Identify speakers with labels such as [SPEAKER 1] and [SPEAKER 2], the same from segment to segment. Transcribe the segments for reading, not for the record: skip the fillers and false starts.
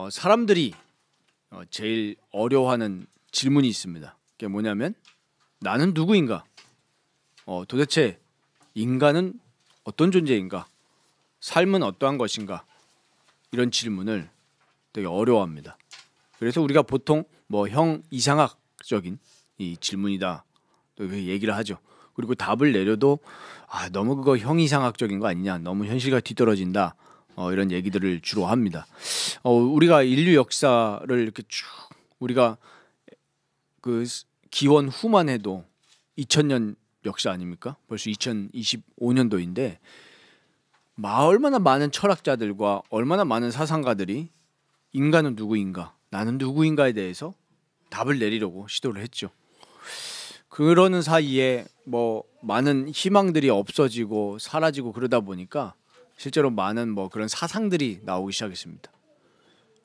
[SPEAKER 1] 사람들이 제일 어려워하는 질문이 있습니다. 그게 뭐냐면 나는 누구인가? 도대체 인간은 어떤 존재인가? 삶은 어떠한 것인가? 이런 질문을 되게 어려워합니다. 그래서 우리가 보통 형 이상학적인 이 질문이다 또 얘기를 하죠. 그리고 답을 내려도 너무 그거 형 이상학적인 거 아니냐, 너무 현실과 뒤떨어진다, 이런 얘기들을 주로 합니다. 우리가 인류 역사를 이렇게 쭉 우리가 그 기원 후만 해도 2000년 역사 아닙니까? 벌써 2025년도인데 얼마나 많은 철학자들과 얼마나 많은 사상가들이 인간은 누구인가, 나는 누구인가에 대해서 답을 내리려고 시도를 했죠. 그러는 사이에 많은 희망들이 없어지고 사라지고 그러다 보니까 실제로 많은 그런 사상들이 나오기 시작했습니다.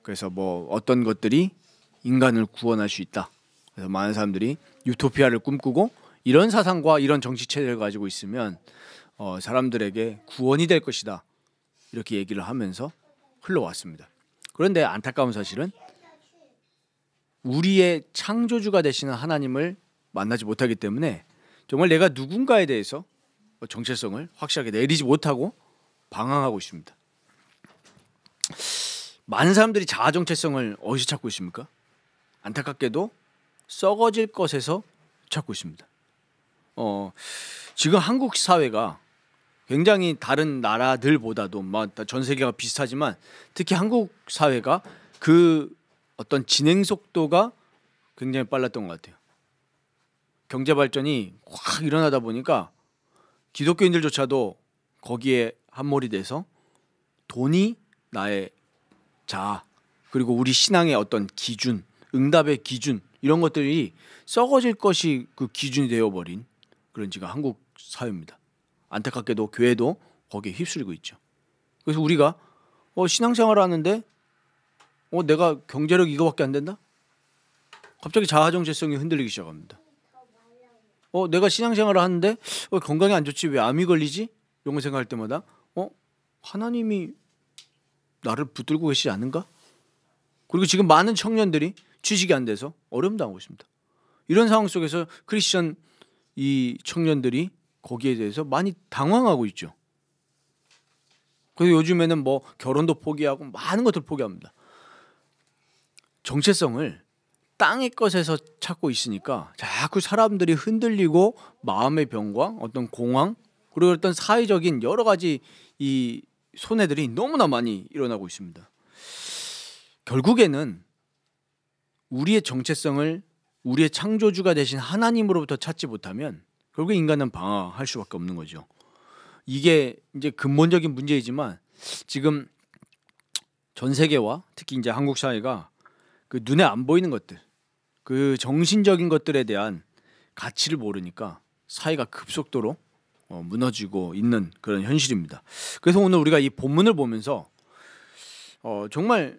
[SPEAKER 1] 그래서 어떤 것들이 인간을 구원할 수 있다. 그래서 많은 사람들이 유토피아를 꿈꾸고 이런 사상과 이런 정치 체제를 가지고 있으면 사람들에게 구원이 될 것이다. 이렇게 얘기를 하면서 흘러왔습니다. 그런데 안타까운 사실은 우리의 창조주가 되시는 하나님을 만나지 못하기 때문에 정말 내가 누군가에 대해서 정체성을 확실하게 내리지 못하고 방황하고 있습니다. 많은 사람들이 자아 정체성을 어디서 찾고 있습니까? 안타깝게도 썩어질 것에서 찾고 있습니다. 지금 한국 사회가 굉장히 다른 나라들보다도 전 세계가 비슷하지만 특히 한국 사회가 그 어떤 진행 속도가 굉장히 빨랐던 것 같아요. 경제 발전이 확 일어나다 보니까 기독교인들조차도 거기에 함몰이 돼서 돈이 나의 자아, 그리고 우리 신앙의 어떤 기준, 응답의 기준, 이런 것들이 썩어질 것이 그 기준이 되어버린 그런 지가 한국 사회입니다. 안타깝게도 교회도 거기에 휩쓸리고 있죠. 그래서 우리가 신앙생활을 하는데 내가 경제력 이거밖에 안 된다? 갑자기 자아 정체성이 흔들리기 시작합니다. 내가 신앙생활을 하는데 건강이 안 좋지, 왜 암이 걸리지? 이런 거 생각할 때마다 하나님이 나를 붙들고 계시지 않는가? 그리고 지금 많은 청년들이 취직이 안 돼서 어려움 당하고 있습니다. 이런 상황 속에서 크리스천 이 청년들이 거기에 대해서 많이 당황하고 있죠. 그래서 요즘에는 결혼도 포기하고 많은 것들 포기합니다. 정체성을 땅의 것에서 찾고 있으니까 자꾸 사람들이 흔들리고 마음의 병과 어떤 공황, 그리고 어떤 사회적인 여러 가지 이 손해들이 너무나 많이 일어나고 있습니다. 결국에는 우리의 정체성을 우리의 창조주가 되신 하나님으로부터 찾지 못하면 결국 인간은 방황할 수밖에 없는 거죠. 이게 이제 근본적인 문제이지만 지금 전 세계와 특히 이제 한국 사회가 그 눈에 안 보이는 것들, 그 정신적인 것들에 대한 가치를 모르니까 사회가 급속도로 무너지고 있는 그런 현실입니다. 그래서 오늘 우리가 이 본문을 보면서 정말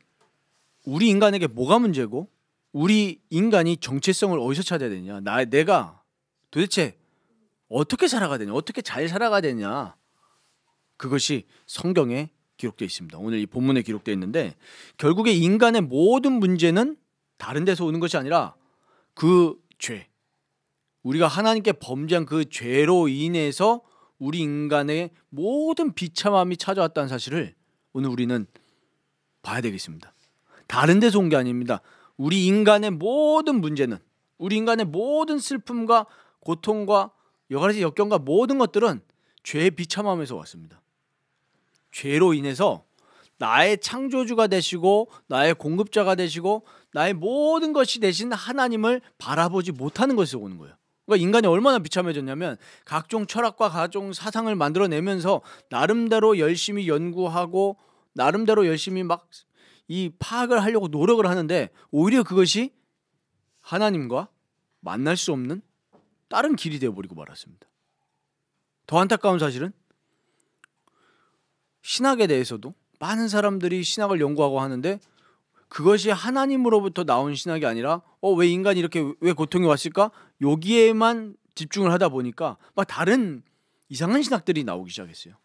[SPEAKER 1] 우리 인간에게 뭐가 문제고 우리 인간이 정체성을 어디서 찾아야 되냐, 내가 도대체 어떻게 살아가야 되냐, 어떻게 잘 살아가야 되냐, 그것이 성경에 기록되어 있습니다. 오늘 이 본문에 기록되어 있는데 결국에 인간의 모든 문제는 다른 데서 오는 것이 아니라 그 죄, 우리가 하나님께 범죄한 그 죄로 인해서 우리 인간의 모든 비참함이 찾아왔다는 사실을 오늘 우리는 봐야 되겠습니다. 다른 데서 온 게 아닙니다. 우리 인간의 모든 문제는, 우리 인간의 모든 슬픔과 고통과 여러 가지 역경과 모든 것들은 죄의 비참함에서 왔습니다. 죄로 인해서 나의 창조주가 되시고 나의 공급자가 되시고 나의 모든 것이 되신 하나님을 바라보지 못하는 것에서 오는 거예요. 그러니까 인간이 얼마나 비참해졌냐면 각종 철학과 각종 사상을 만들어내면서 나름대로 열심히 연구하고 나름대로 열심히 이 파악을 하려고 노력을 하는데 오히려 그것이 하나님과 만날 수 없는 다른 길이 되어버리고 말았습니다. 더 안타까운 사실은 신학에 대해서도 많은 사람들이 신학을 연구하고 하는데 그것이 하나님으로부터 나온 신학이 아니라 왜 인간이 이렇게 왜 고통이 왔을까? 여기에만 집중을 하다 보니까 다른 이상한 신학들이 나오기 시작했어요.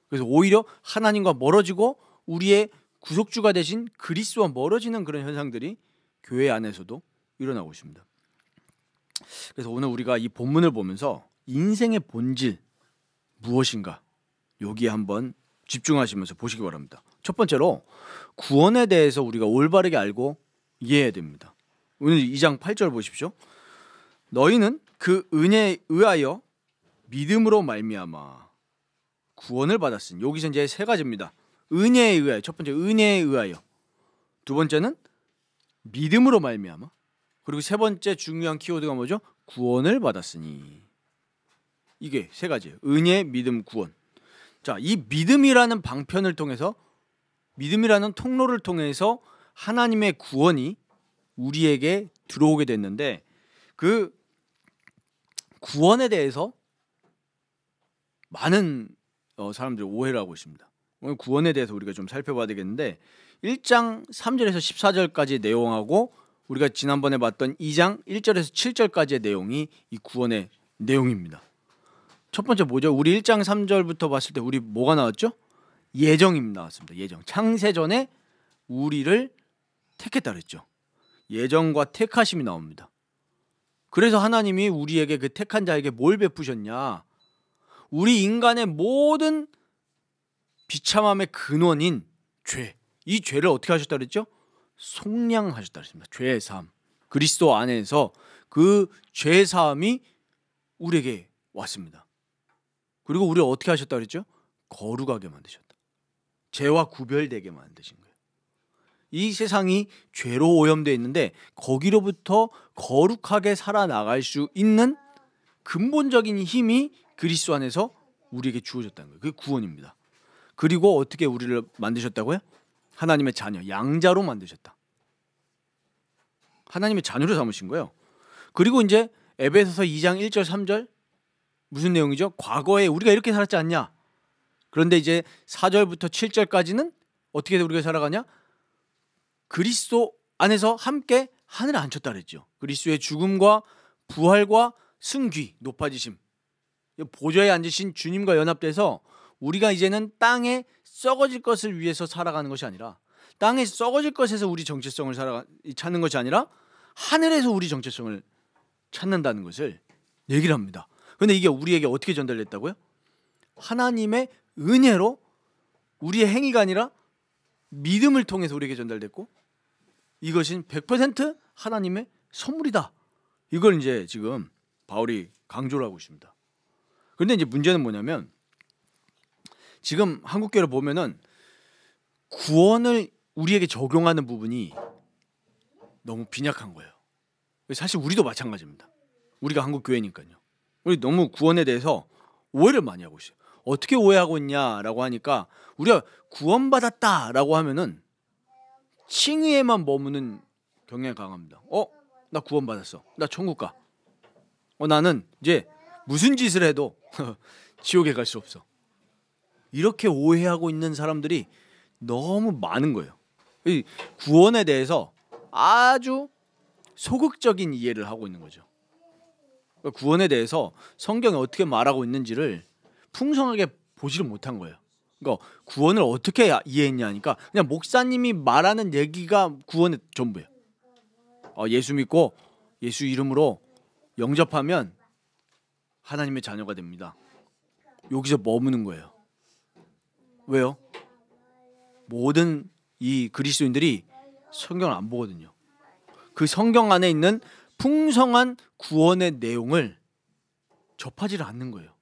[SPEAKER 1] 그래서 오히려 하나님과 멀어지고 우리의 구속주가 되신 그리스도와 멀어지는 그런 현상들이 교회 안에서도 일어나고 있습니다. 그래서 오늘 우리가 이 본문을 보면서 인생의 본질 무엇인가 여기에 한번 집중하시면서 보시기 바랍니다. 첫 번째로 구원에 대해서 우리가 올바르게 알고 이해해야 됩니다. 오늘 2장 8절 보십시오. 너희는 그 은혜에 의하여 믿음으로 말미암아 구원을 받았으니, 여기서 이제 세 가지입니다. 은혜에 의하여, 첫 번째 은혜에 의하여, 두 번째는 믿음으로 말미암아, 그리고 세 번째 중요한 키워드가 뭐죠? 구원을 받았으니. 이게 세 가지예요. 은혜, 믿음, 구원. 자, 이 믿음이라는 방편을 통해서, 믿음이라는 통로를 통해서 하나님의 구원이 우리에게 들어오게 됐는데, 그 구원에 대해서 많은 사람들이 오해를 하고 있습니다. 오늘 구원에 대해서 우리가 좀 살펴봐야 되겠는데, 1장 3절에서 14절까지의 내용하고 우리가 지난번에 봤던 2장 1절에서 7절까지의 내용이 이 구원의 내용입니다. 첫 번째 뭐죠? 우리 1장 3절부터 봤을 때 우리 뭐가 나왔죠? 예정임 나왔습니다. 예정. 창세전에 우리를 택했다 그랬죠. 예정과 택하심이 나옵니다. 그래서 하나님이 우리에게 그 택한 자에게 뭘 베푸셨냐? 우리 인간의 모든 비참함의 근원인 죄, 이 죄를 어떻게 하셨다 그랬죠? 속량하셨다 그랬습니다. 죄의 사함. 그리스도 안에서 그 죄의 사함이 우리에게 왔습니다. 그리고 우리를 어떻게 하셨다 그랬죠? 거룩하게 만드셨다. 죄와 구별되게 만드신 거예요. 이 세상이 죄로 오염되어 있는데 거기로부터 거룩하게 살아나갈 수 있는 근본적인 힘이 그리스도 안에서 우리에게 주어졌다는 거예요. 그게 구원입니다. 그리고 어떻게 우리를 만드셨다고요? 하나님의 자녀, 양자로 만드셨다. 하나님의 자녀로 삼으신 거예요. 그리고 이제 에베소서 2장 1절 3절 무슨 내용이죠? 과거에 우리가 이렇게 살았지 않냐? 그런데 이제 4절부터 7절까지는 어떻게 우리가 살아가냐? 그리스도 안에서 함께 하늘에 앉혔다 그랬죠. 그리스도의 죽음과 부활과 승귀, 높아지심, 보좌에 앉으신 주님과 연합돼서 우리가 이제는 땅에 썩어질 것을 위해서 살아가는 것이 아니라, 땅에 썩어질 것에서 우리 정체성을 찾는 것이 아니라 하늘에서 우리 정체성을 찾는다는 것을 얘기를 합니다. 그런데 이게 우리에게 어떻게 전달됐다고요? 하나님의 은혜로, 우리의 행위가 아니라 믿음을 통해서 우리에게 전달됐고, 이것은 100% 하나님의 선물이다. 이걸 이제 지금 바울이 강조를 하고 있습니다. 그런데 이제 문제는 뭐냐면, 지금 한국교회를 보면은 구원을 우리에게 적용하는 부분이 너무 빈약한 거예요. 사실 우리도 마찬가지입니다. 우리가 한국교회니까요. 우리 너무 구원에 대해서 오해를 많이 하고 있어요. 어떻게 오해하고 있냐라고 하니까, 우리가 구원받았다라고 하면은 칭의에만 머무는 경향이 강합니다. 나 구원받았어. 나 천국 가. 나는 이제 무슨 짓을 해도 지옥에 갈 수 없어. 이렇게 오해하고 있는 사람들이 너무 많은 거예요. 이 구원에 대해서 아주 소극적인 이해를 하고 있는 거죠. 구원에 대해서 성경이 어떻게 말하고 있는지를 풍성하게 보지를 못한 거예요. 그러니까 구원을 어떻게 이해했냐 하니까 그냥 목사님이 말하는 얘기가 구원의 전부예요. 예수 믿고 예수 이름으로 영접하면 하나님의 자녀가 됩니다. 여기서 머무는 거예요. 왜요? 모든 이 그리스도인들이 성경을 안 보거든요. 그 성경 안에 있는 풍성한 구원의 내용을 접하지를 않는 거예요.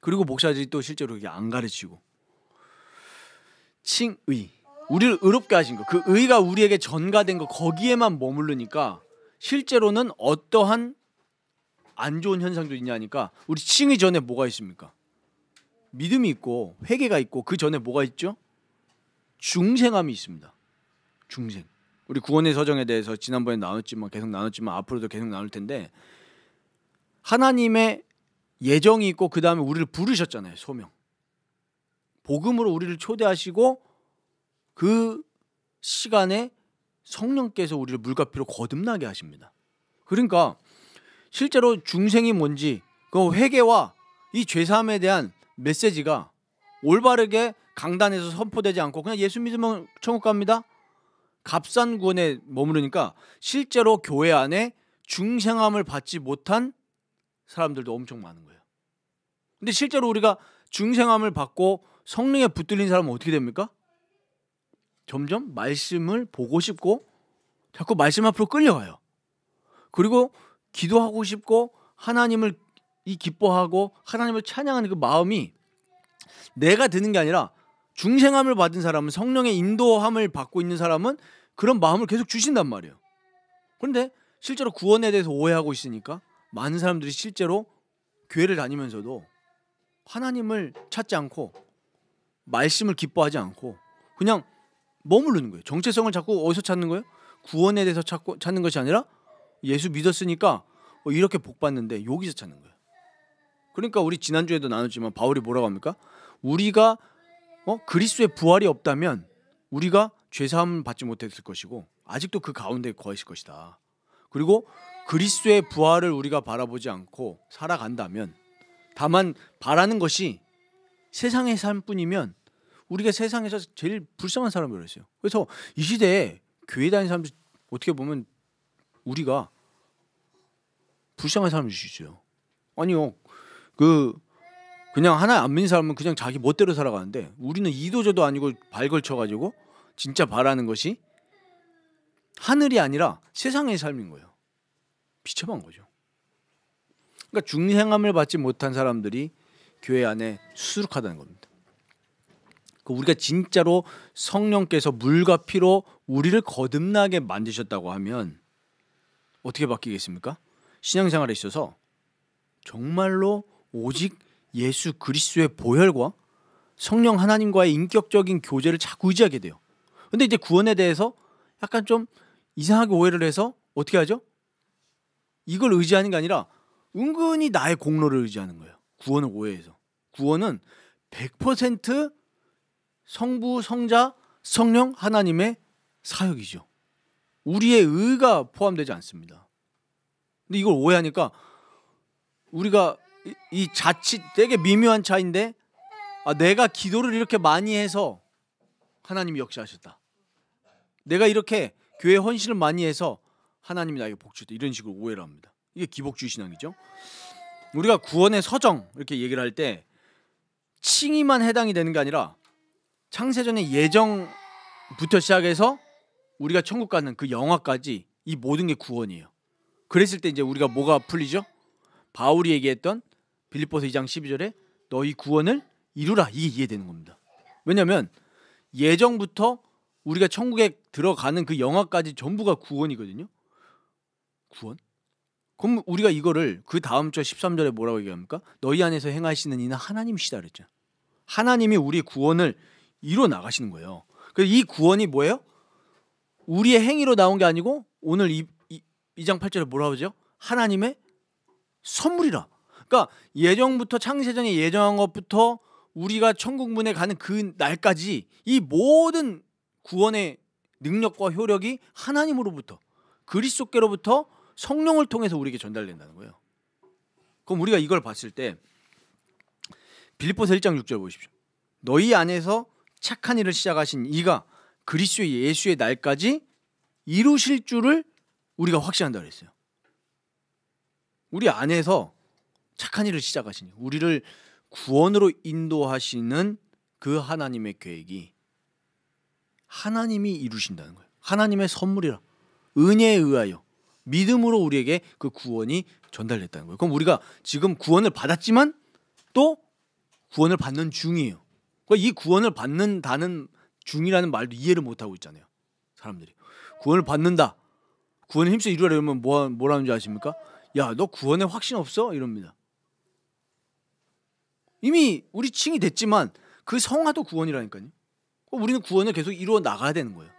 [SPEAKER 1] 그리고 목사들이 또 실제로 이게 안 가르치고, 칭의, 우리를 의롭게 하신 거, 그 의가 우리에게 전가된 거, 거기에만 머무르니까 실제로는 어떠한 안 좋은 현상도 있냐니까, 우리 칭의 전에 뭐가 있습니까? 믿음이 있고 회개가 있고, 그 전에 뭐가 있죠? 중생함이 있습니다. 중생. 우리 구원의 서정에 대해서 지난번에 계속 나눴지만 앞으로도 계속 나눌 텐데, 하나님의 예정이 있고 그 다음에 우리를 부르셨잖아요. 소명. 복음으로 우리를 초대하시고 그 시간에 성령께서 우리를 물과 피로 거듭나게 하십니다. 그러니까 실제로 중생이 뭔지, 그 회개와 이 죄사함에 대한 메시지가 올바르게 강단에서 선포되지 않고 그냥 예수 믿으면 천국 갑니다. 값싼 구원에 머무르니까 실제로 교회 안에 중생함을 받지 못한 사람들도 엄청 많은 거예요. 근데 실제로 우리가 중생함을 받고 성령에 붙들린 사람은 어떻게 됩니까? 점점 말씀을 보고 싶고 자꾸 말씀 앞으로 끌려가요. 그리고 기도하고 싶고 하나님을 기뻐하고 하나님을 찬양하는 그 마음이 내가 드는 게 아니라 중생함을 받은 사람은, 성령의 인도함을 받고 있는 사람은 그런 마음을 계속 주신단 말이에요. 그런데 실제로 구원에 대해서 오해하고 있으니까 많은 사람들이 실제로 교회를 다니면서도 하나님을 찾지 않고 말씀을 기뻐하지 않고 그냥 머무르는 거예요. 정체성을 자꾸 어디서 찾는 거예요? 구원에 대해서 찾는 것이 아니라 예수 믿었으니까 이렇게 복 받는데 여기서 찾는 거예요. 그러니까 우리 지난주에도 나눴지만 바울이 뭐라고 합니까? 우리가 그리스도의 부활이 없다면 우리가 죄사함을 받지 못했을 것이고 아직도 그 가운데 거하실 것이다. 그리고 그리스도의 부활을 우리가 바라보지 않고 살아간다면, 다만 바라는 것이 세상의 삶뿐이면 우리가 세상에서 제일 불쌍한 사람이라고 했어요. 그래서 이 시대에 교회 다니는 사람들 어떻게 보면 우리가 불쌍한 사람일 수 있어요. 아니요, 그냥 하나 안 믿는 사람은 그냥 자기 멋대로 살아가는데 우리는 이도저도 아니고 발 걸쳐가지고 진짜 바라는 것이 하늘이 아니라 세상의 삶인 거예요. 비참한 거죠. 그러니까 중생함을 받지 못한 사람들이 교회 안에 수두룩하다는 겁니다. 우리가 진짜로 성령께서 물과 피로 우리를 거듭나게 만드셨다고 하면 어떻게 바뀌겠습니까? 신앙생활에 있어서 정말로 오직 예수 그리스도의 보혈과 성령 하나님과의 인격적인 교제를 자꾸 의지하게 돼요. 근데 이제 구원에 대해서 약간 좀 이상하게 오해를 해서 어떻게 하죠? 이걸 의지하는 게 아니라 은근히 나의 공로를 의지하는 거예요. 구원을 오해해서. 구원은 100% 성부, 성자, 성령 하나님의 사역이죠. 우리의 의가 포함되지 않습니다. 근데 이걸 오해하니까 우리가 이 자칫 되게 미묘한 차이인데, 내가 기도를 이렇게 많이 해서 하나님이 역사하셨다. 내가 이렇게 교회 헌신을 많이 해서 하나님이 나에게 복 주셨다. 이런 식으로 오해를 합니다. 이게 기복주의 신앙이죠. 우리가 구원의 서정 이렇게 얘기를 할 때 칭의만 해당이 되는 게 아니라 창세전의 예정부터 시작해서 우리가 천국 가는 그 영화까지 이 모든 게 구원이에요. 그랬을 때 이제 우리가 뭐가 풀리죠? 바울이 얘기했던 빌립보서 2장 12절에 너희 구원을 이루라, 이게 이해되는 겁니다. 왜냐하면 예정부터 우리가 천국에 들어가는 그 영화까지 전부가 구원이거든요. 구원? 그럼 우리가 이거를 그 다음 절 13절에 뭐라고 얘기합니까? 너희 안에서 행하시는 이는 하나님이시다 그랬죠. 하나님이 우리 구원을 이루어 나가시는 거예요. 그래서 이 구원이 뭐예요? 우리의 행위로 나온 게 아니고 오늘 2장 8절에 뭐라고 하죠? 하나님의 선물이라. 그러니까 예정부터, 창세전에 예정한 것부터 우리가 천국 문에 가는 그 날까지 이 모든 구원의 능력과 효력이 하나님으로부터, 그리스도께로부터 성령을 통해서 우리에게 전달된다는 거예요. 그럼 우리가 이걸 봤을 때 빌립보서 1장 6절 보십시오. 너희 안에서 착한 일을 시작하신 이가 그리스도 예수의 날까지 이루실 줄을 우리가 확신한다 그랬어요. 우리 안에서 착한 일을 시작하시니 우리를 구원으로 인도하시는 그 하나님의 계획이 하나님이 이루신다는 거예요. 하나님의 선물이라, 은혜에 의하여 믿음으로 우리에게 그 구원이 전달됐다는 거예요. 그럼 우리가 지금 구원을 받았지만 또 구원을 받는 중이에요. 이 구원을 받는다는 중이라는 말도 이해를 못하고 있잖아요. 사람들이 구원을 받는다, 구원을 힘써 이루라 이러면 뭐라는 줄 아십니까? 야, 너 구원에 확신 없어? 이럽니다. 이미 우리 칭이 됐지만 그 성화도 구원이라니까요. 우리는 구원을 계속 이루어 나가야 되는 거예요.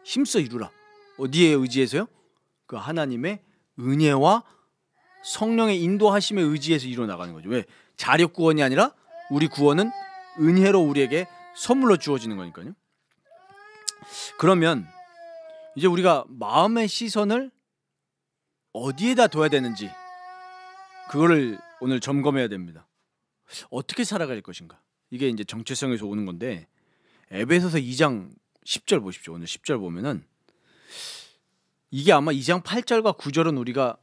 [SPEAKER 1] 힘써 이루라. 어디에 의지해서요? 그 하나님의 은혜와 성령의 인도하심에 의지해서 이루어 나가는 거죠. 왜? 자력 구원이 아니라 우리 구원은 은혜로 우리에게 선물로 주어지는 거니까요. 그러면 이제 우리가 마음의 시선을 어디에다 둬야 되는지 그거를 오늘 점검해야 됩니다. 어떻게 살아갈 것인가? 이게 이제 정체성에서 오는 건데 에베소서 2장 10절 보십시오. 오늘 10절 보면은 이게 아마 2장 8절과 9절은 우리가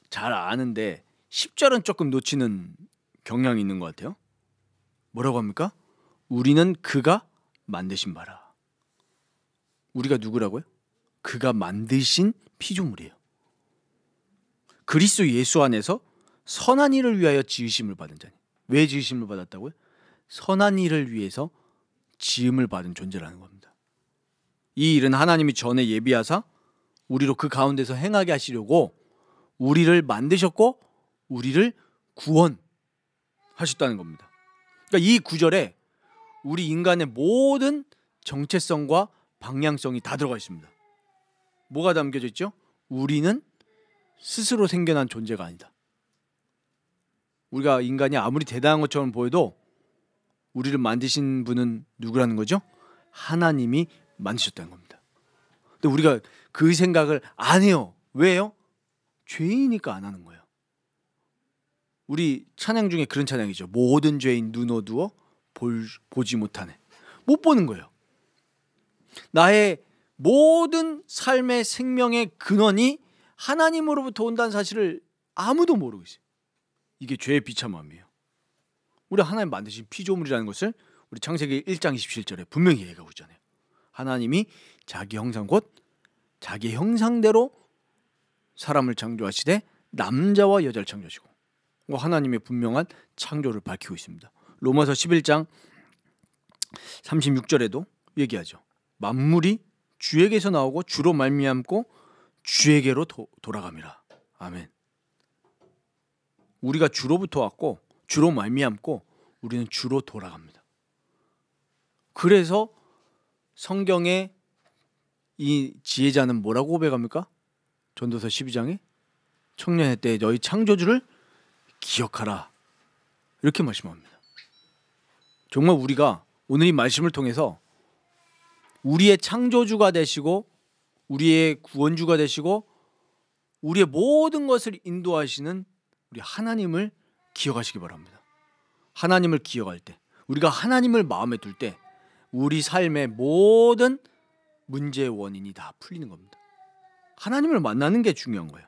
[SPEAKER 1] 잘 아는데 10절은 조금 놓치는 경향이 있는 것 같아요. 뭐라고 합니까? 우리는 그가 만드신 바라. 우리가 누구라고요? 그가 만드신 피조물이에요. 그리스도 예수 안에서 선한 일을 위하여 지으심을 받은 자니. 왜 지으심을 받았다고요? 선한 일을 위해서 지음을 받은 존재라는 겁니다. 이 일은 하나님이 전에 예비하사 우리로 그 가운데서 행하게 하시려고 우리를 만드셨고 우리를 구원하셨다는 겁니다. 그러니까 이 구절에 우리 인간의 모든 정체성과 방향성이 다 들어가 있습니다. 뭐가 담겨져 있죠? 우리는 스스로 생겨난 존재가 아니다. 우리가 인간이 아무리 대단한 것처럼 보여도 우리를 만드신 분은 누구라는 거죠? 하나님이 만드셨다는 겁니다. 근데 우리가 그 생각을 안 해요. 왜요? 죄이니까 안 하는 거예요. 우리 찬양 중에 그런 찬양이죠. 모든 죄인 눈 어두워 보지 못하네. 못 보는 거예요. 나의 모든 삶의 생명의 근원이 하나님으로부터 온다는 사실을 아무도 모르고 있어요. 이게 죄의 비참함이에요. 우리 하나님 만드신 피조물이라는 것을 우리 창세기 1장 27절에 분명히 얘기하고 있잖아요. 하나님이 자기 형상 곧 자기 형상대로 사람을 창조하시되 남자와 여자를 창조하시고 하나님의 분명한 창조를 밝히고 있습니다. 로마서 11장 36절에도 얘기하죠. 만물이 주에게서 나오고 주로 말미암고 주에게로 돌아갑니다. 아멘. 우리가 주로부터 왔고 주로 말미암고 우리는 주로 돌아갑니다. 그래서 성경에 이 지혜자는 뭐라고 고백합니까? 전도서 12장에 청년의 때에 너희 창조주를 기억하라 이렇게 말씀합니다. 정말 우리가 오늘 이 말씀을 통해서 우리의 창조주가 되시고 우리의 구원주가 되시고 우리의 모든 것을 인도하시는 우리 하나님을 기억하시기 바랍니다. 하나님을 기억할 때, 우리가 하나님을 마음에 둘 때 우리 삶의 모든 문제의 원인이 다 풀리는 겁니다. 하나님을 만나는 게 중요한 거예요.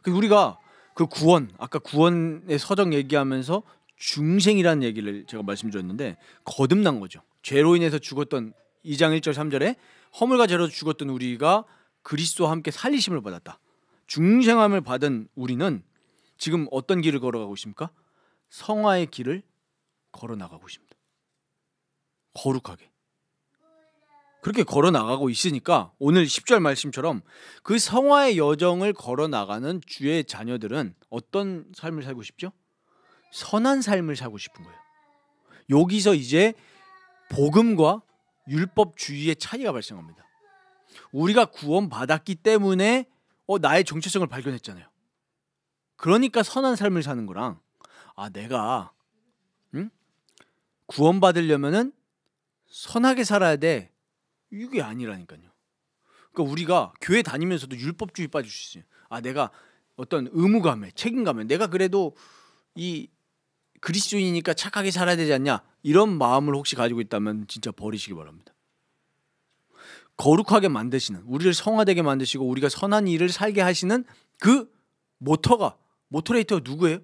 [SPEAKER 1] 우리가 그 구원, 아까 구원의 서적 얘기하면서 중생이라는 얘기를 제가 말씀드렸는데 거듭난 거죠. 죄로 인해서 죽었던 2장 1절 3절에 허물과 죄로 죽었던 우리가 그리스도와 함께 살리심을 받았다. 중생함을 받은 우리는 지금 어떤 길을 걸어가고 있습니까? 성화의 길을 걸어나가고 있습니다. 거룩하게. 그렇게 걸어나가고 있으니까 오늘 10절 말씀처럼 그 성화의 여정을 걸어나가는 주의 자녀들은 어떤 삶을 살고 싶죠? 선한 삶을 살고 싶은 거예요. 여기서 이제 복음과 율법주의의 차이가 발생합니다. 우리가 구원받았기 때문에 나의 정체성을 발견했잖아요. 그러니까 선한 삶을 사는 거랑 내가 구원받으려면은 선하게 살아야 돼. 이게 아니라니까요. 그러니까 우리가 교회 다니면서도 율법주의 빠질 수 있어요. 내가 어떤 의무감에 책임감에 내가 그래도 이 그리스도인이니까 착하게 살아야 되지 않냐 이런 마음을 혹시 가지고 있다면 진짜 버리시기 바랍니다. 거룩하게 만드시는 우리를 성화되게 만드시고 우리가 선한 일을 살게 하시는 그 모터레이터가 누구예요?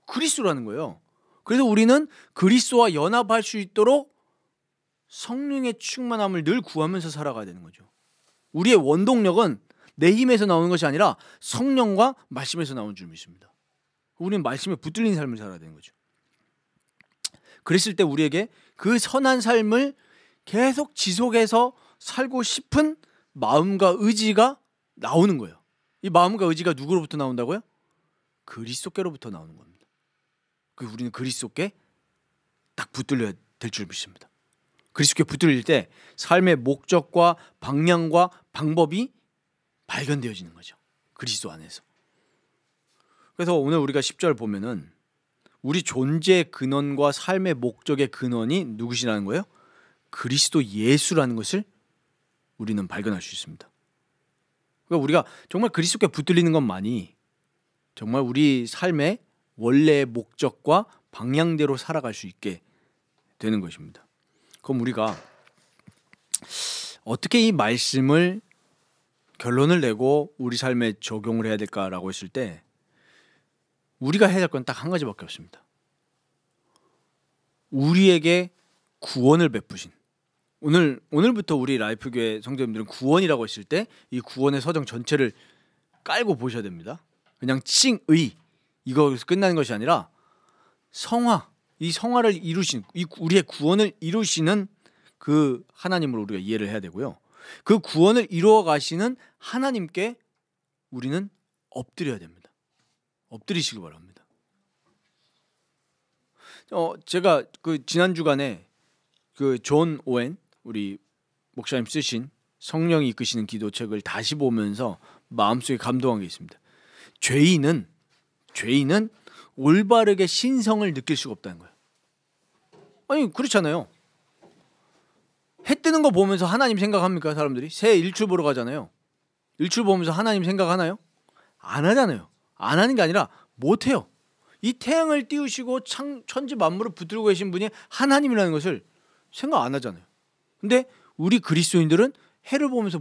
[SPEAKER 1] 그리스도라는 거예요. 그래서 우리는 그리스도와 연합할 수 있도록 성령의 충만함을 늘 구하면서 살아가야 되는 거죠. 우리의 원동력은 내 힘에서 나오는 것이 아니라 성령과 말씀에서 나오는 줄 믿습니다. 우리는 말씀에 붙들린 삶을 살아야 되는 거죠. 그랬을 때 우리에게 그 선한 삶을 계속 지속해서 살고 싶은 마음과 의지가 나오는 거예요. 이 마음과 의지가 누구로부터 나온다고요? 그리스도께로부터 나오는 겁니다. 우리는 그리스도께 딱 붙들려야 될 줄 믿습니다. 그리스도께 붙들릴 때 삶의 목적과 방향과 방법이 발견되어지는 거죠. 그리스도 안에서. 그래서 오늘 우리가 10절 보면은 우리 존재의 근원과 삶의 목적의 근원이 누구시라는 거예요? 그리스도 예수라는 것을 우리는 발견할 수 있습니다. 그러니까 우리가 정말 그리스도께 붙들리는 것만이 정말 우리 삶의 원래의 목적과 방향대로 살아갈 수 있게 되는 것입니다. 그럼 우리가 어떻게 이 말씀을 결론을 내고 우리 삶에 적용을 해야 될까라고 했을 때 우리가 해야 될 건 딱 한 가지밖에 없습니다. 우리에게 구원을 베푸신, 오늘부터 우리 라이프교회 성도님들은 구원이라고 했을 때 이 구원의 서정 전체를 깔고 보셔야 됩니다. 그냥 칭의 이거에서 끝나는 것이 아니라 성화, 이 성화를 이루신, 이 우리의 구원을 이루시는 그 하나님을 우리가 이해를 해야 되고요. 그 구원을 이루어 가시는 하나님께 우리는 엎드려야 됩니다. 엎드리시기 바랍니다. 제가 그 지난 주간에 그 존 오웬 우리 목사님 쓰신 성령이 이끄시는 기도책을 다시 보면서 마음속에 감동한 게 있습니다. 죄인은 올바르게 신성을 느낄 수가 없다는 거예요. 아니 그렇잖아요. 해 뜨는 거 보면서 하나님 생각합니까? 사람들이 새 일출 보러 가잖아요. 일출 보면서 하나님 생각하나요? 안 하잖아요. 안 하는 게 아니라 못 해요. 이 태양을 띄우시고 천지 만물을 붙들고 계신 분이 하나님이라는 것을 생각 안 하잖아요. 근데 우리 그리스도인들은 해를 보면서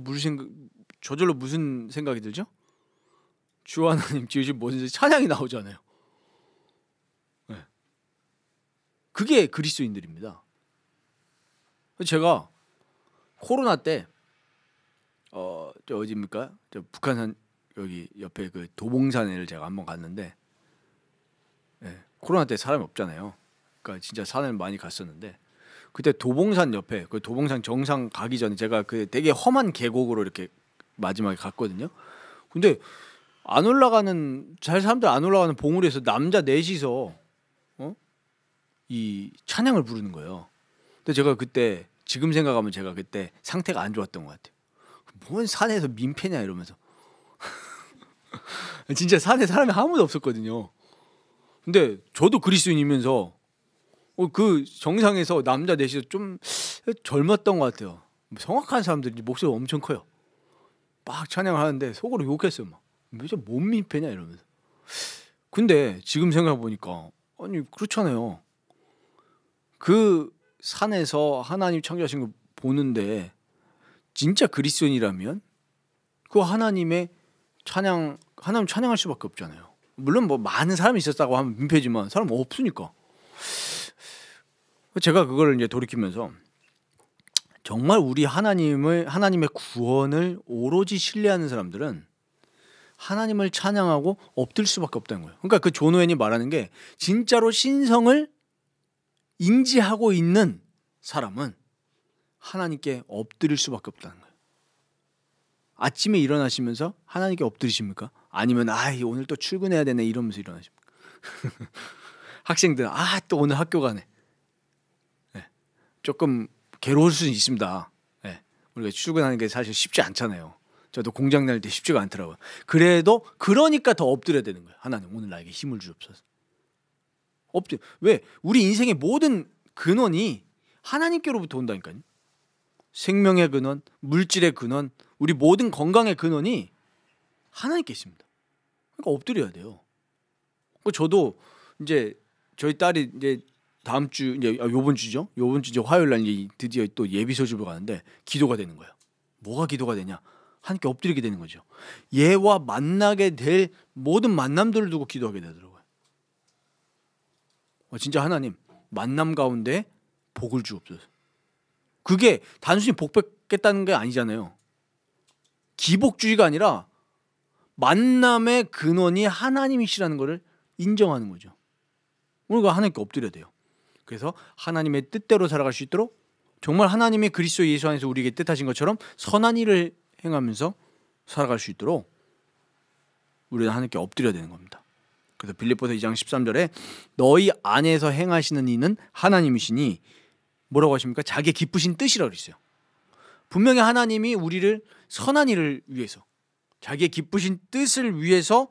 [SPEAKER 1] 저절로 무슨 생각이 들죠? 주 하나님 지으신 모든 찬양이 나오잖아요. 네. 그게 그리스도인들입니다. 제가 코로나 때 저 어디입니까? 저 북한산 여기 옆에 그 도봉산을 제가 한번 갔는데 코로나 때 사람이 없잖아요. 그러니까 진짜 산을 많이 갔었는데 그때 도봉산 옆에 그 도봉산 정상 가기 전에 제가 그 되게 험한 계곡으로 이렇게 마지막에 갔거든요. 근데 사람들 안 올라가는 봉우리에서 남자 넷이서 이 찬양을 부르는 거예요. 근데 제가 그때 지금 생각하면 제가 그때 상태가 안 좋았던 것 같아요. 뭔 산에서 민폐냐 이러면서 진짜 산에 사람이 아무도 없었거든요. 근데 저도 그리스도인이면서 그 정상에서 남자 넷이서 좀 젊었던 것 같아요. 성악한 사람들이 목소리가 엄청 커요. 막 찬양을 하는데 속으로 욕했어요. 막 왜 저 못 민폐냐 이러면서. 근데 지금 생각해 보니까 아니 그렇잖아요. 그 산에서 하나님 창조하신 거 보는데 진짜 그리스도인이라면 그 하나님 찬양할 수밖에 없잖아요. 물론 뭐 많은 사람이 있었다고 하면 민폐지만 사람 없으니까. 제가 그걸 이제 돌이키면서 정말 우리 하나님의 구원을 오로지 신뢰하는 사람들은 하나님을 찬양하고 엎드릴 수밖에 없다는 거예요. 그러니까 그 존 오웬이 말하는 게 진짜로 신성을 인지하고 있는 사람은 하나님께 엎드릴 수밖에 없다는 거예요. 아침에 일어나시면서 하나님께 엎드리십니까? 아니면 오늘 또 출근해야 되네 이러면서 일어나십니까? 학생들 또 오늘 학교 가네. 조금 괴로울 수는 있습니다. 우리가 출근하는 게 사실 쉽지 않잖아요. 저도 공장 다닐 때 쉽지가 않더라고요. 그래도 그러니까 더 엎드려야 되는 거예요. 하나님 오늘 나에게 힘을 주옵소서. 왜? 우리 인생의 모든 근원이 하나님께로부터 온다니까요. 생명의 근원, 물질의 근원, 우리 모든 건강의 근원이 하나님께 있습니다. 그러니까 엎드려야 돼요. 저도 이제 저희 딸이 이제 다음 주 이제 요번 주죠. 요번 주 화요일 날 드디어 또 예비 소집을 가는데 기도가 되는 거예요. 뭐가 기도가 되냐? 하나님께 엎드리게 되는 거죠. 얘와 만나게 될 모든 만남들을 두고 기도하게 되더라고요. 진짜 하나님 만남 가운데 복을 주옵소서. 그게 단순히 복 받겠다는 게 아니잖아요. 기복주의가 아니라 만남의 근원이 하나님이시라는 것을 인정하는 거죠. 우리가 하나님께 엎드려야 돼요. 그래서 하나님의 뜻대로 살아갈 수 있도록 정말 하나님의 그리스도 예수 안에서 우리에게 뜻하신 것처럼 선한 일을 행하면서 살아갈 수 있도록 우리는 하나님께 엎드려야 되는 겁니다. 그래서 빌립보서 2장 13절에 너희 안에서 행하시는 이는 하나님이시니 뭐라고 하십니까? 자기의 기쁘신 뜻이라고 그랬어요. 분명히 하나님이 우리를 선한 일을 위해서 자기의 기쁘신 뜻을 위해서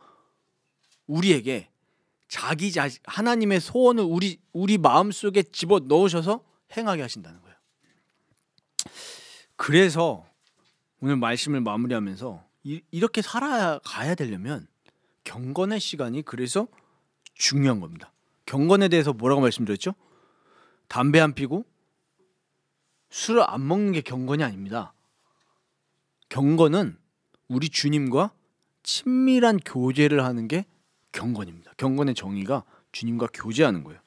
[SPEAKER 1] 우리에게 하나님의 소원을 우리 마음속에 집어넣으셔서 행하게 하신다는 거예요. 그래서 오늘 말씀을 마무리하면서 이렇게 살아가야 되려면 경건의 시간이 그래서 중요한 겁니다. 경건에 대해서 뭐라고 말씀드렸죠? 담배 안 피고 술을 안 먹는 게 경건이 아닙니다. 경건은 우리 주님과 친밀한 교제를 하는 게 경건입니다. 경건의 정의가 주님과 교제하는 거예요.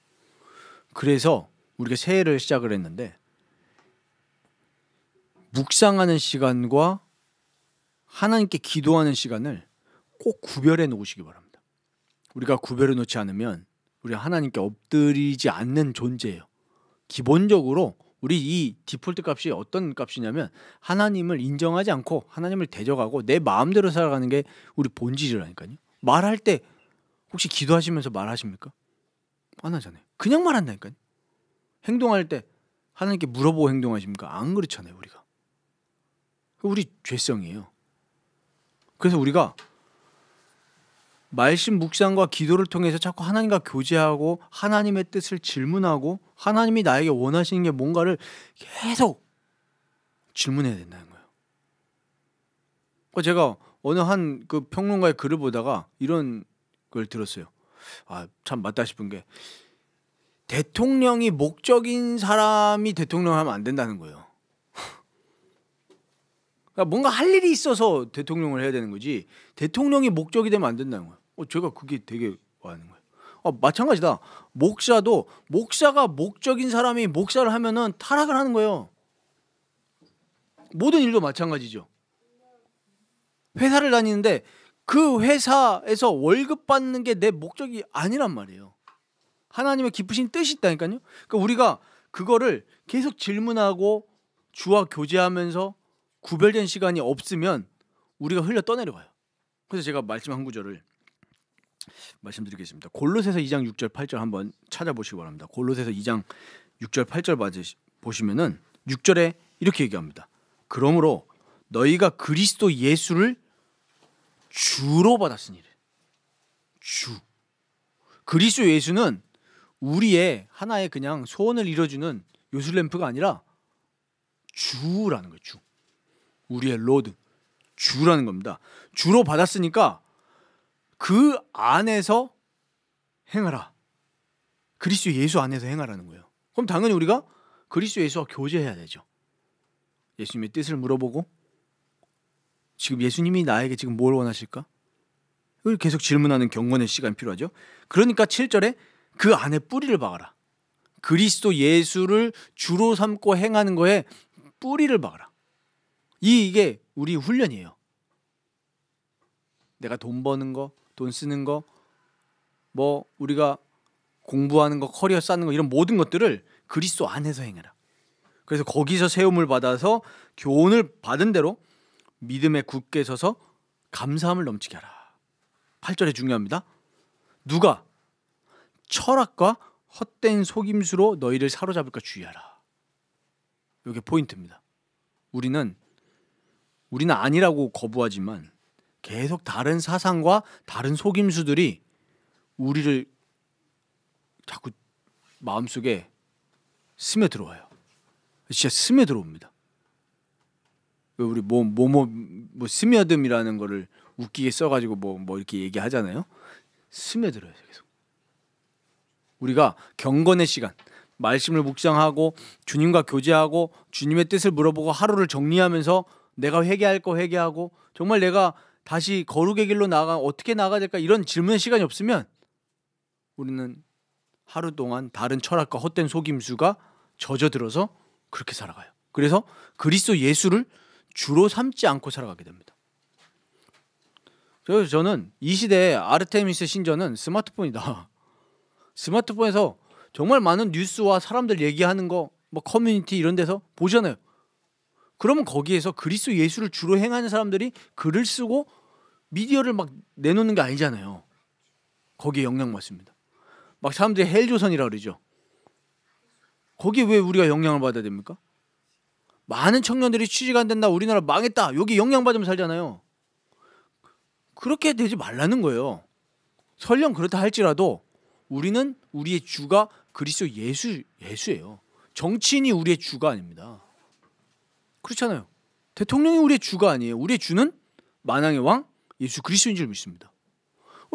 [SPEAKER 1] 그래서 우리가 새해를 시작을 했는데 묵상하는 시간과 하나님께 기도하는 시간을 꼭 구별해 놓으시기 바랍니다. 우리가 구별해 놓지 않으면 우리가 하나님께 엎드리지 않는 존재예요. 기본적으로 우리 이 디폴트 값이 어떤 값이냐면 하나님을 인정하지 않고 하나님을 대적하고 내 마음대로 살아가는 게 우리 본질이라니까요. 말할 때 혹시 기도하시면서 말하십니까? 안 하잖아요. 그냥 말한다니까요. 행동할 때 하나님께 물어보고 행동하십니까? 안 그렇잖아요. 우리 죄성이에요. 그래서 우리가 말씀 묵상과 기도를 통해서 자꾸 하나님과 교제하고 하나님의 뜻을 질문하고 하나님이 나에게 원하시는 게 뭔가를 계속 질문해야 된다는 거예요. 제가 어느 한 그 평론가의 글을 보다가 이런 걸 들었어요. 참 맞다 싶은 게 대통령이 목적인 사람이 대통령을 하면 안 된다는 거예요. 그러니까 뭔가 할 일이 있어서 대통령을 해야 되는 거지 대통령이 목적이 되면 안 된다는 거예요. 제가 그게 되게 와닿는 거예요. 마찬가지다. 목사도 목사가 목적인 사람이 목사를 하면은 타락을 하는 거예요. 모든 일도 마찬가지죠. 회사를 다니는데 그 회사에서 월급 받는 게 내 목적이 아니란 말이에요. 하나님의 깊으신 뜻이 있다니까요. 그러니까 우리가 그거를 계속 질문하고 주와 교제하면서 구별된 시간이 없으면 우리가 흘러 떠내려가요. 그래서 제가 말씀 한 구절을 말씀드리겠습니다. 골로새서 2장 6절 8절 한번 찾아보시기 바랍니다. 골로새서 2장 6절 8절 보시면은 6절에 이렇게 얘기합니다. 그러므로 너희가 그리스도 예수를 주로 받았으니 주. 그리스도 예수는 우리의 하나의 그냥 소원을 이뤄주는 요술램프가 아니라 주라는 거예요. 주. 우리의 로드. 주라는 겁니다. 주로 받았으니까 그 안에서 행하라. 그리스도 예수 안에서 행하라는 거예요. 그럼 당연히 우리가 그리스도 예수와 교제해야 되죠. 예수님의 뜻을 물어보고 지금 예수님이 나에게 지금 뭘 원하실까? 이걸 계속 질문하는 경건의 시간이 필요하죠. 그러니까 7절에 그 안에 뿌리를 박아라. 그리스도 예수를 주로 삼고 행하는 거에 뿌리를 박아라. 이게 우리 훈련이에요. 내가 돈 버는 거, 돈 쓰는 거, 뭐 우리가 공부하는 거, 커리어 쌓는 거 이런 모든 것들을 그리스도 안에서 행해라. 그래서 거기서 세움을 받아서 교훈을 받은 대로 믿음에 굳게 서서 감사함을 넘치게 하라. 8절에 중요합니다. 누가 철학과 헛된 속임수로 너희를 사로잡을까 주의하라. 이게 포인트입니다. 우리는 아니라고 거부하지만 계속 다른 사상과 다른 속임수들이 우리를 자꾸 마음속에 스며들어와요. 진짜 스며들어옵니다. 우리 뭐 스며듦이라는 거를 웃기게 써가지고 뭐 이렇게 얘기하잖아요. 스며들어요 계속. 우리가 경건의 시간, 말씀을 묵상하고 주님과 교제하고 주님의 뜻을 물어보고 하루를 정리하면서 내가 회개할 거 회개하고 정말 내가 다시 거룩의 길로 어떻게 나가야 될까 이런 질문의 시간이 없으면 우리는 하루 동안 다른 철학과 헛된 속임수가 젖어들어서 그렇게 살아가요. 그래서 그리스도 예수를 주로 삼지 않고 살아가게 됩니다. 그래서 저는 이 시대에 아르테미스 신전은 스마트폰이다. 스마트폰에서 정말 많은 뉴스와 사람들 얘기하는 거, 뭐 커뮤니티 이런 데서 보잖아요. 그러면 거기에서 그리스도 예수를 주로 행하는 사람들이 글을 쓰고 미디어를 막 내놓는 게 아니잖아요. 거기에 영향 받습니다. 막 사람들이 헬조선이라 그러죠. 거기에 왜 우리가 영향을 받아야 됩니까? 많은 청년들이 취직 안 된다, 우리나라 망했다, 여기 영향 받으면 살잖아요. 그렇게 되지 말라는 거예요. 설령 그렇다 할지라도 우리는 우리의 주가 그리스도 예수예요. 정치인이 우리의 주가 아닙니다. 그렇잖아요. 대통령이 우리의 주가 아니에요. 우리의 주는 만왕의 왕 예수 그리스도인 줄 믿습니다.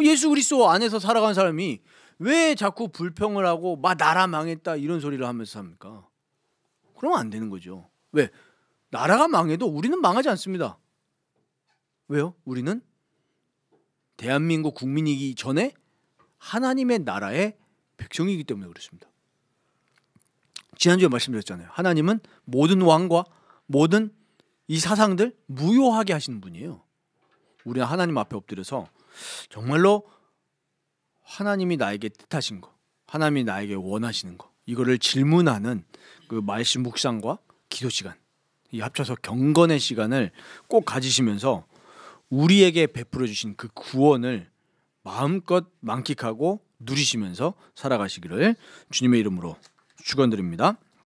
[SPEAKER 1] 예수 그리스도 안에서 살아가는 사람이 왜 자꾸 불평을 하고 막 나라 망했다 이런 소리를 하면서 합니까? 그러면 안 되는 거죠. 왜? 나라가 망해도 우리는 망하지 않습니다. 왜요? 우리는 대한민국 국민이기 전에 하나님의 나라의 백성이기 때문에 그렇습니다. 지난주에 말씀드렸잖아요. 하나님은 모든 왕과 모든 이 사상들 무효하게 하시는 분이에요. 우리는 하나님 앞에 엎드려서 정말로 하나님이 나에게 뜻하신 거, 하나님이 나에게 원하시는 거, 이거를 질문하는 그 말씀 묵상과 기도 시간, 이 합쳐서 경건의 시간을 꼭 가지시면서 우리에게 베풀어 주신 그 구원을 마음껏 만끽하고 누리시면서 살아가시기를 주님의 이름으로 축원드립니다.